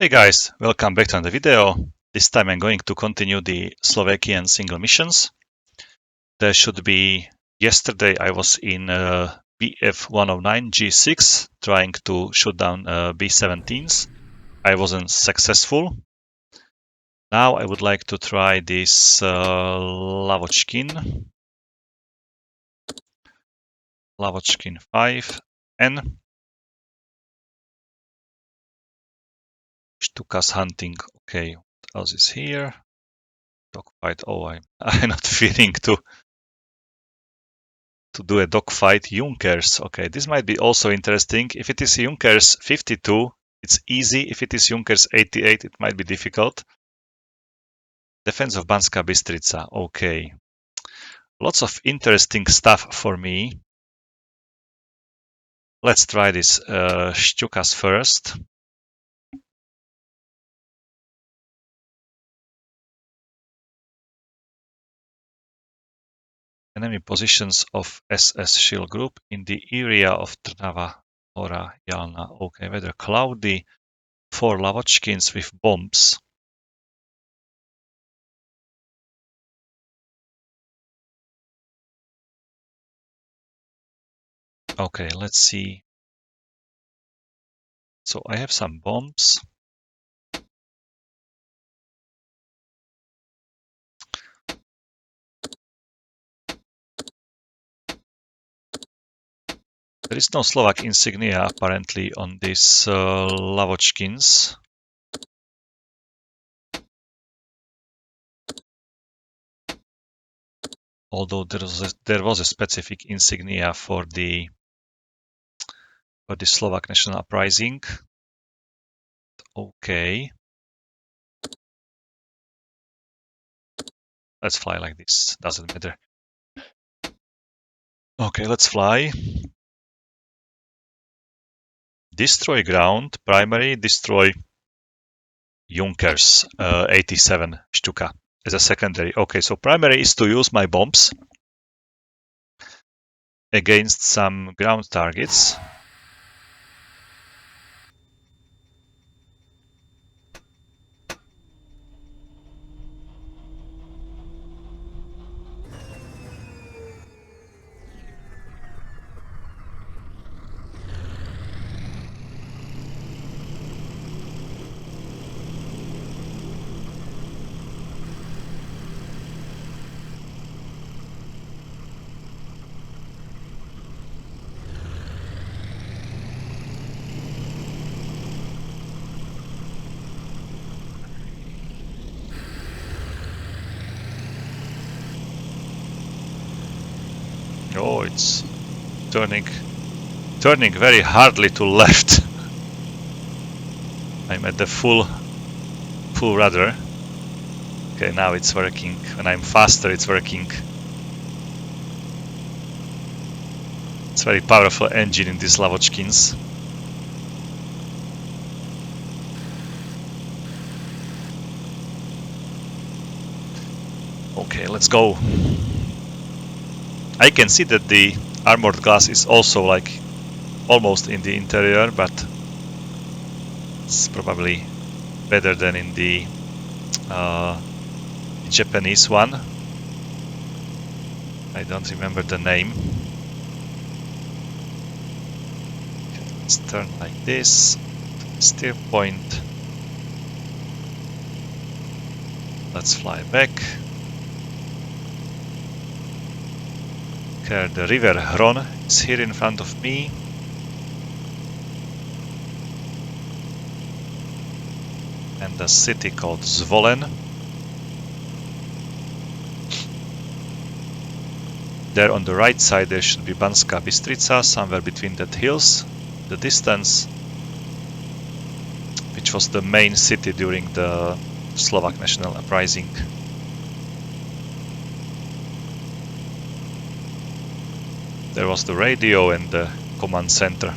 Hey guys, welcome back to another video. This time I'm going to continue the Slovakian single missions. There should be, yesterday I was in BF-109 G6 trying to shoot down B-17s. I wasn't successful. Now I would like to try this La-5FN 5N. Stuka's hunting. Okay, what else is here? Dogfight. Oh, I'm not feeling to do a dogfight. Junkers. Okay, this might be also interesting. If it is Junkers 52, it's easy. If it is Junkers 88, it might be difficult. Defense of Banská Bystrica. Okay. Lots of interesting stuff for me. Let's try this Stukas first. Enemy positions of SS Shield Group in the area of Trnava, Hora, Jalna. Okay, weather cloudy. 4 Lavochkins with bombs. Okay, let's see. So I have some bombs. There is no Slovak insignia apparently on these Lavochkins. Although there was a specific insignia for the Slovak National Uprising. Okay. Let's fly like this. Doesn't matter. Okay, let's fly. Destroy ground. Primary. Destroy Junkers 87 Stuka as a secondary. Okay, so primary is to use my bombs against some ground targets. Oh, it's turning very hardly to left. I'm at the full rudder. Okay, now it's working. When I'm faster, it's working. It's a very powerful engine in these Lavochkins. Okay, let's go. I can see that the armored glass is also like almost in the interior, but it's probably better than in the Japanese one. I don't remember the name. Okay, let's turn like this. Steer point. Let's fly back. Okay, the river Hron is here in front of me. And a city called Zvolen. There on the right side there should be Banská Bystrica, somewhere between that hills. The distance, which was the main city during the Slovak National Uprising. There was the radio and the command center.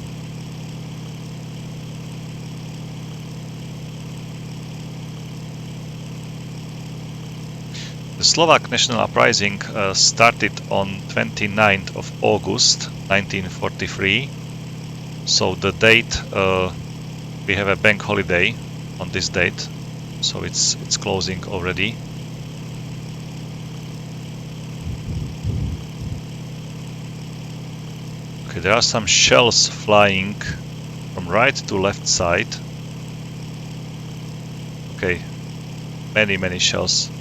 The Slovak National Uprising started on 29th of August 1943. So the date, we have a bank holiday on this date, so it's closing already. Okay, there are some shells flying from right to left side. Okay, many shells.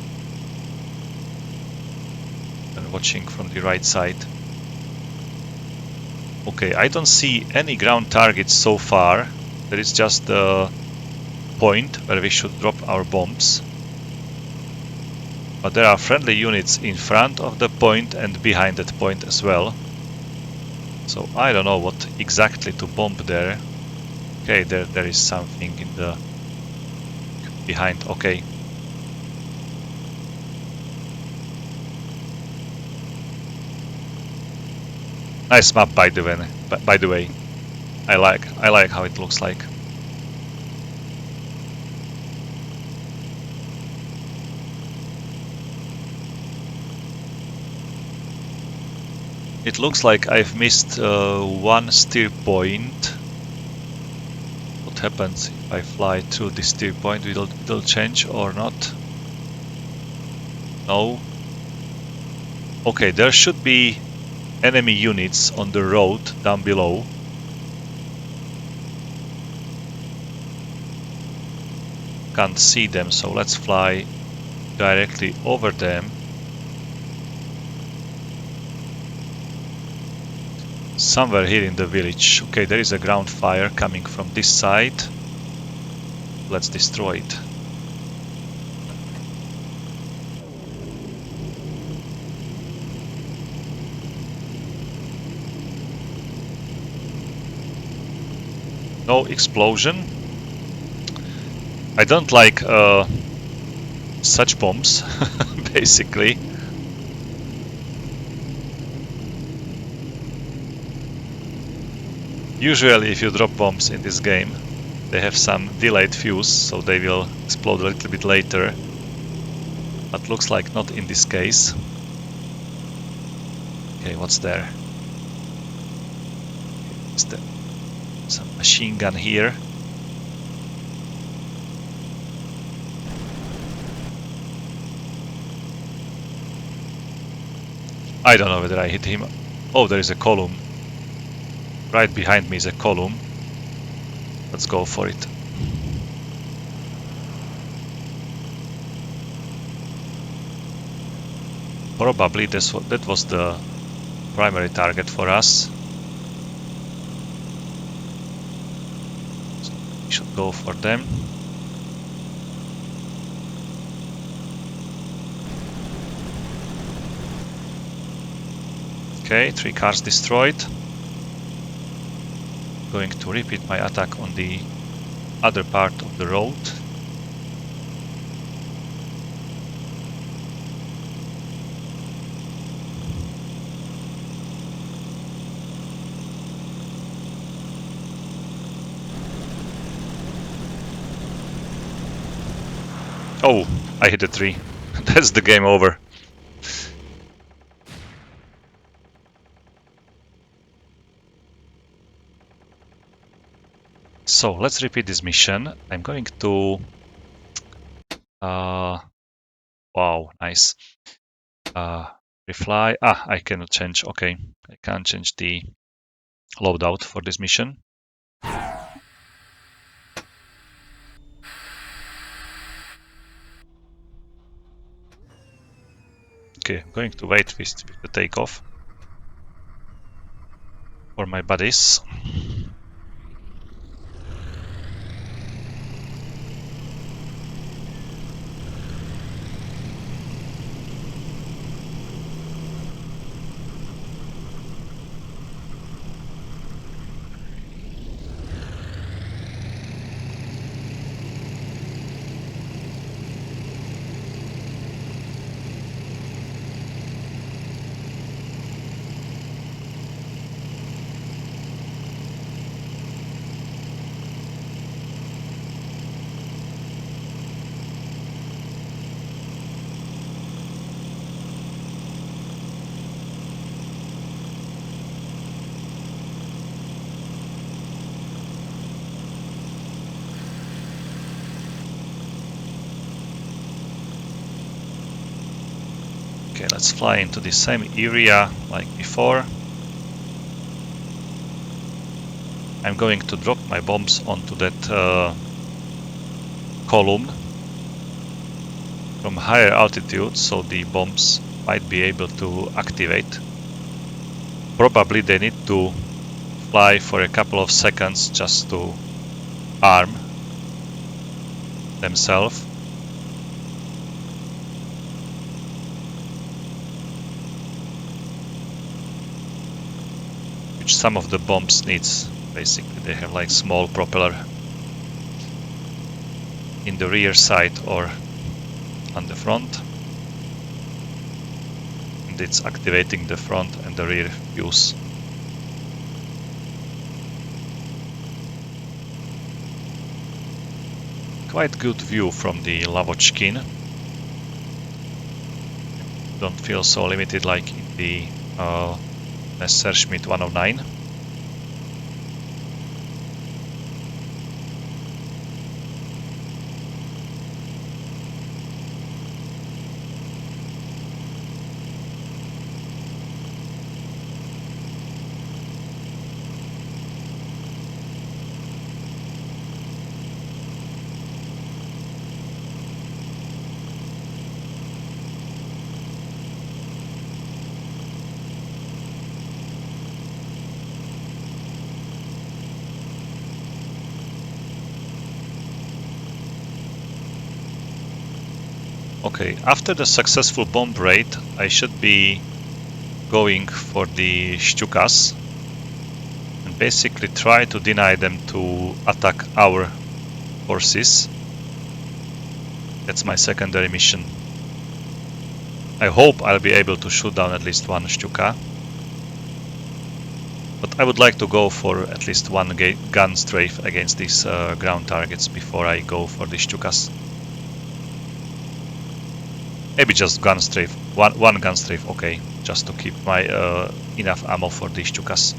And watching from the right side. Okay, I don't see any ground targets so far. There is just the point where we should drop our bombs. But there are friendly units in front of the point and behind that point as well. So I don't know what exactly to bomb there. Okay, there is something in the behind. Okay. Nice map by the way. I like how it looks like. It looks like I've missed one steer point. What happens if I fly through this steer point? Will it change or not? No. Okay, there should be enemy units on the road down below. Can't see them, so let's fly directly over them. Somewhere here in the village. Okay, there is a ground fire coming from this side. Let's destroy it. No explosion. I don't like such bombs, basically. Usually if you drop bombs in this game, they have some delayed fuse, so they will explode a little bit later. But looks like not in this case. Okay, what's there? Is there some machine gun here? I don't know whether I hit him. Oh, there is a column. Right behind me is a column. Let's go for it. Probably that was the primary target for us. So we should go for them. Okay, 3 cars destroyed. Going to repeat my attack on the other part of the road. Oh, I hit a tree. That's the game over. So let's repeat this mission. I'm going to wow, nice. Refly. I cannot change. Okay, I can't change the loadout for this mission. Okay, I'm going to wait with the takeoff for my buddies. Okay, let's fly into the same area like before. I'm going to drop my bombs onto that column from higher altitude, so the bombs might be able to activate. Probably they need to fly for a couple of seconds just to arm themselves. Which some of the bombs needs. Basically, they have like small propeller in the rear side or on the front, and it's activating the front and the rear fuse. Quite good view from the Lavochkin. Don't feel so limited like in the Messerschmitt 109. Okay, after the successful bomb raid, I should be going for the Stukas and basically try to deny them to attack our forces. That's my secondary mission. I hope I'll be able to shoot down at least one Stuka. But I would like to go for at least one gun strafe against these ground targets before I go for the Stukas. Maybe just gun strafe, one gun strafe, okay, just to keep my enough ammo for the Stukas.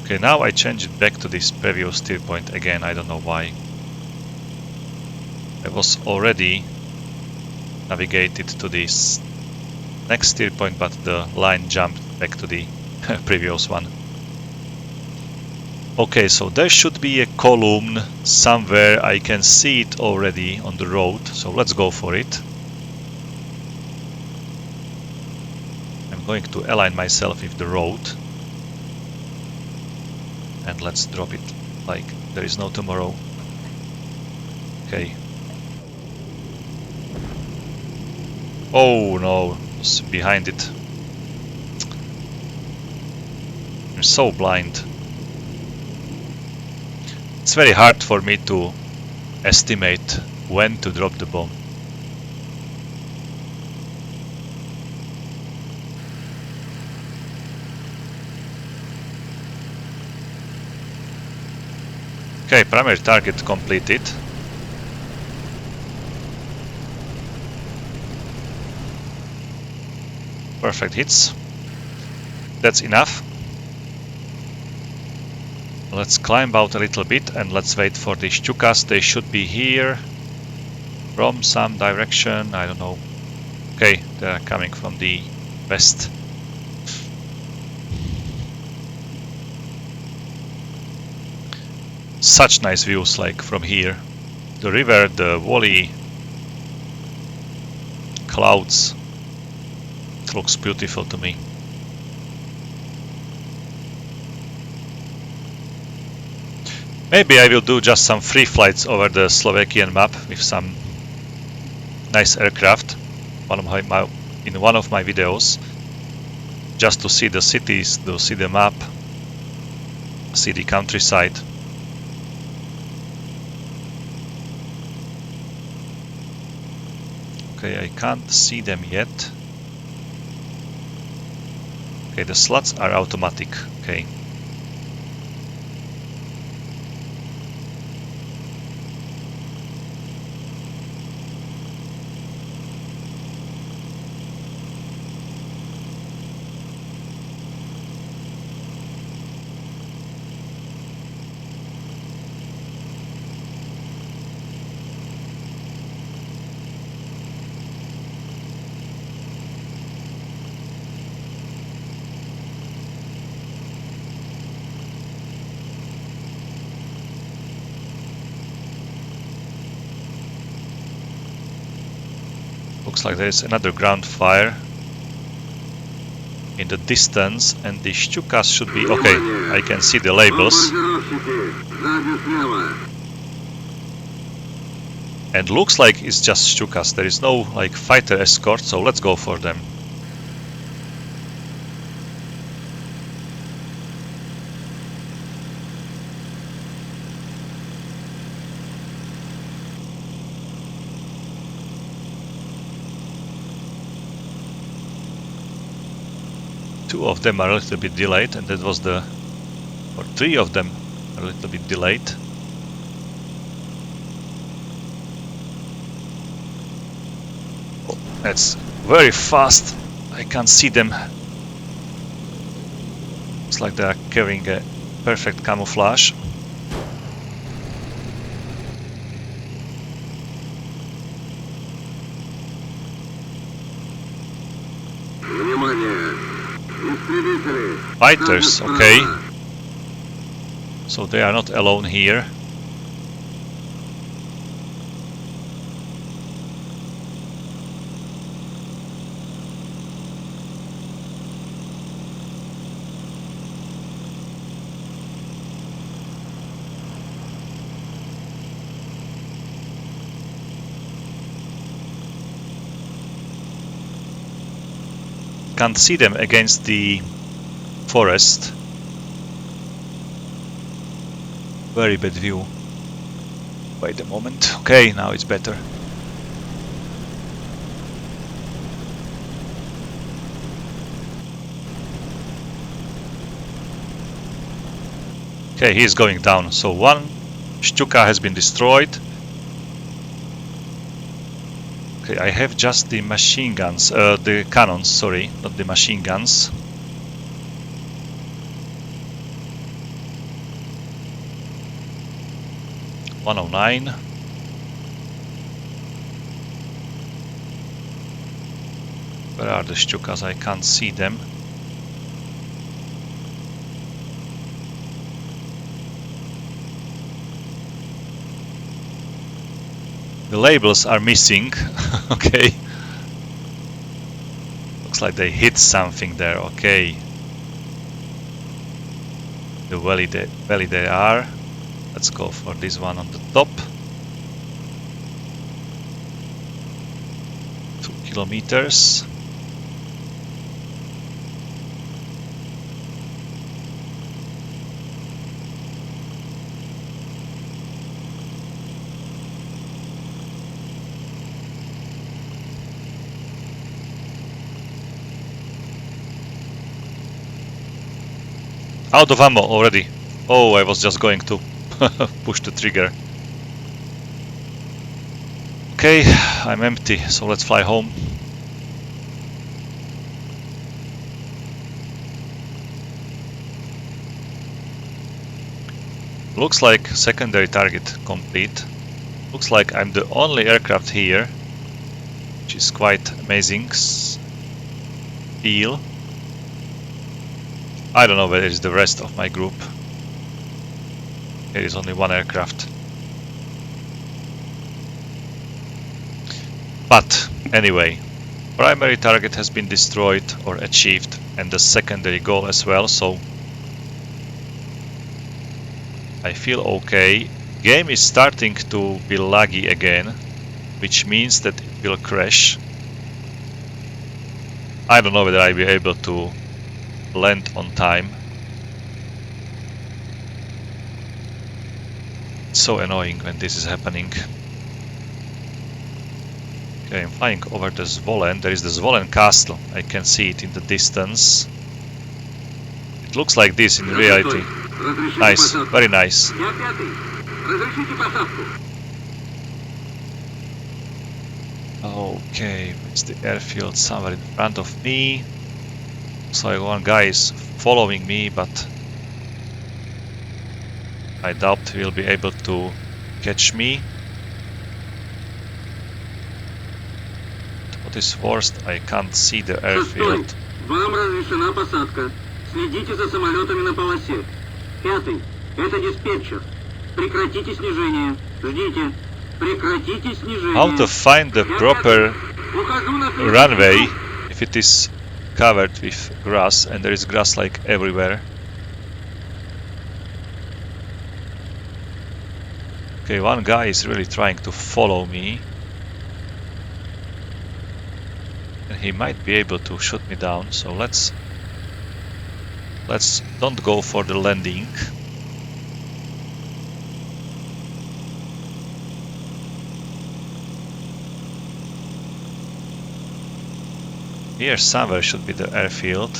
Okay, now I change it back to this previous steer point again, I don't know why. I was already navigated to this next steer point, but the line jumped back to the previous one. Okay, so there should be a column somewhere. I can see it already on the road, so let's go for it. I'm going to align myself with the road. And let's drop it like there is no tomorrow. Okay. Oh no, it's behind it. I'm so blind. It's very hard for me to estimate when to drop the bomb. Okay, primary target completed. Perfect hits. That's enough. Let's climb out a little bit and let's wait for the Stukas. They should be here from some direction, I don't know. Okay, they're coming from the west. Such nice views like from here. The river, the valley, clouds. It looks beautiful to me. Maybe I will do just some free flights over the Slovakian map with some nice aircraft in one of my videos, just to see the cities, to see the map, see the countryside. Okay, I can't see them yet. Okay, the slots are automatic. Okay. Looks like there is another ground fire in the distance, and the Stukas should be okay. I can see the labels. And looks like it's just Stukas. There is no like fighter escort, so let's go for them. Two of them are a little bit delayed, and that was or three of them are a little bit delayed. Oh, that's very fast. I can't see them. Looks like they are carrying a perfect camouflage. Fighters, okay. So they are not alone here. Can't see them against the forest. Very bad view. Wait a moment. Okay, now it's better. Okay, he is going down. So one Stuka has been destroyed. Okay, I have just the machine guns, the cannons, sorry, not the machine guns. (109). Where are the Stukas? I can't see them. The labels are missing. Okay. Looks like they hit something there. Okay. The valley they are. Let's go for this one on the top. 2 kilometers. Out of ammo already. Oh, I was just going to push the trigger. Okay, I'm empty, so let's fly home. Looks like secondary target complete. Looks like I'm the only aircraft here, which is quite amazing. Feel. I don't know where is the rest of my group. There is only one aircraft. But anyway, primary target has been destroyed or achieved, and the secondary goal as well, so I feel okay. Game is starting to be laggy again, which means that it will crash. I don't know whether I'll be able to land on time. It's so annoying when this is happening. Okay, I'm flying over the Zvolen. There is the Zvolen castle. I can see it in the distance. It looks like this in reality. Nice, very nice. Okay, it's the airfield somewhere in front of me. So one guy is following me, but I doubt he will be able to catch me. What is worst, I can't see the airfield. Вам разрешена посадка. Следите за самолетами на полосе. 5-й, это диспетчер. Прекратите снижение. Ждите. Прекратите снижение. How to find the proper runway, if it is covered with grass, and there is grass like everywhere. Okay, one guy is really trying to follow me. And he might be able to shoot me down, so let's don't go for the landing. Here somewhere should be the airfield.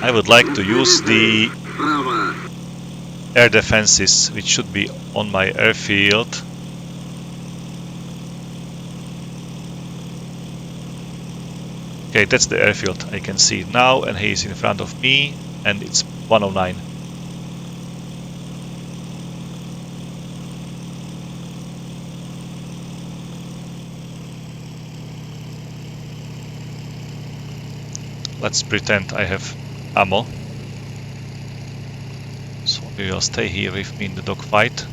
I would like to use the air defenses, which should be on my airfield. Okay, that's the airfield. I can see it now, and he is in front of me, and it's 109. Let's pretend I have ammo. So we will stay here with me in the dogfight.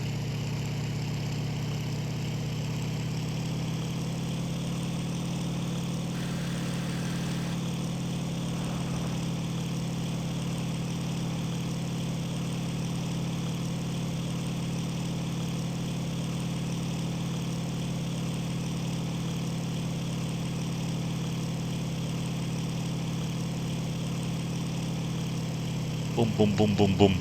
Boom, boom, boom, boom, boom.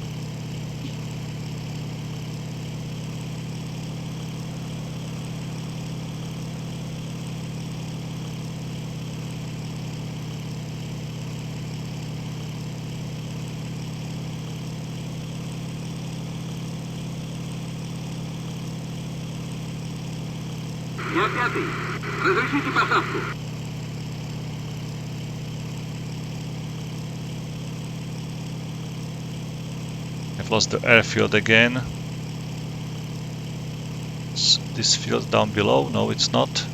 Я 5-й. Разрешите посадку. I've lost the airfield again. Is this field down below? No, it's not.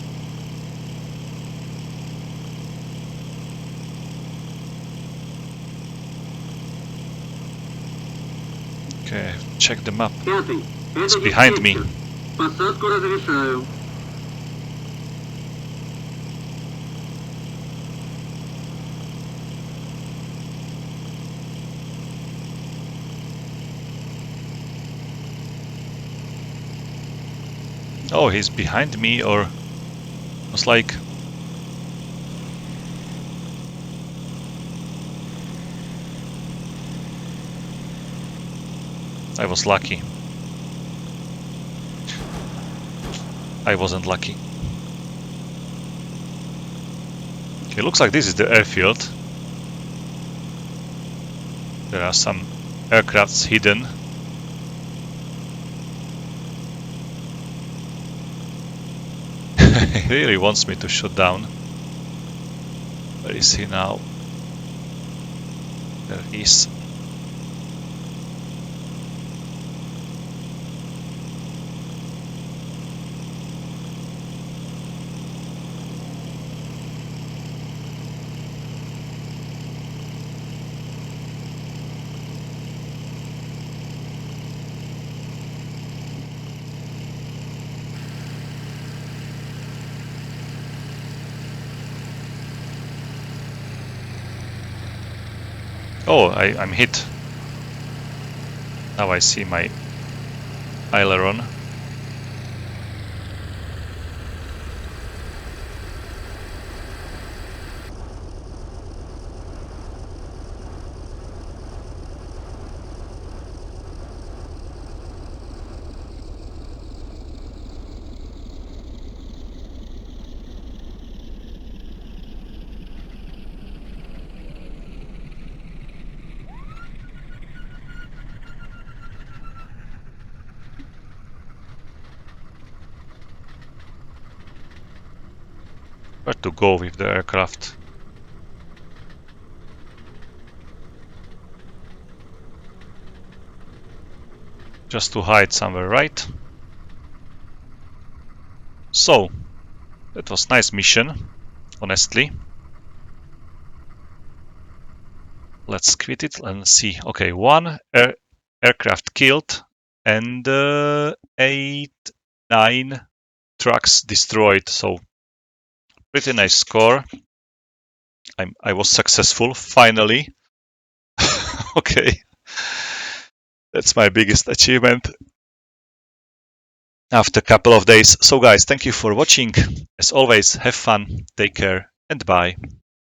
Okay, check the map. 5-й. It's behind me. Посадку разрешаю. Oh, he's behind me, or was like I was lucky. I wasn't lucky. Okay, looks like this is the airfield. There are some aircrafts hidden. He really wants me to shoot down. Where is he now? There he is. Oh, I'm hit. Now I see my aileron. Where to go with the aircraft? Just to hide somewhere, right? So, that was nice mission, honestly. Let's quit it and see. Okay, one aircraft killed and 8, 9 trucks destroyed. So pretty nice score. I was successful finally. Okay, that's my biggest achievement after a couple of days. So guys, thank you for watching. As always, have fun, take care, and bye.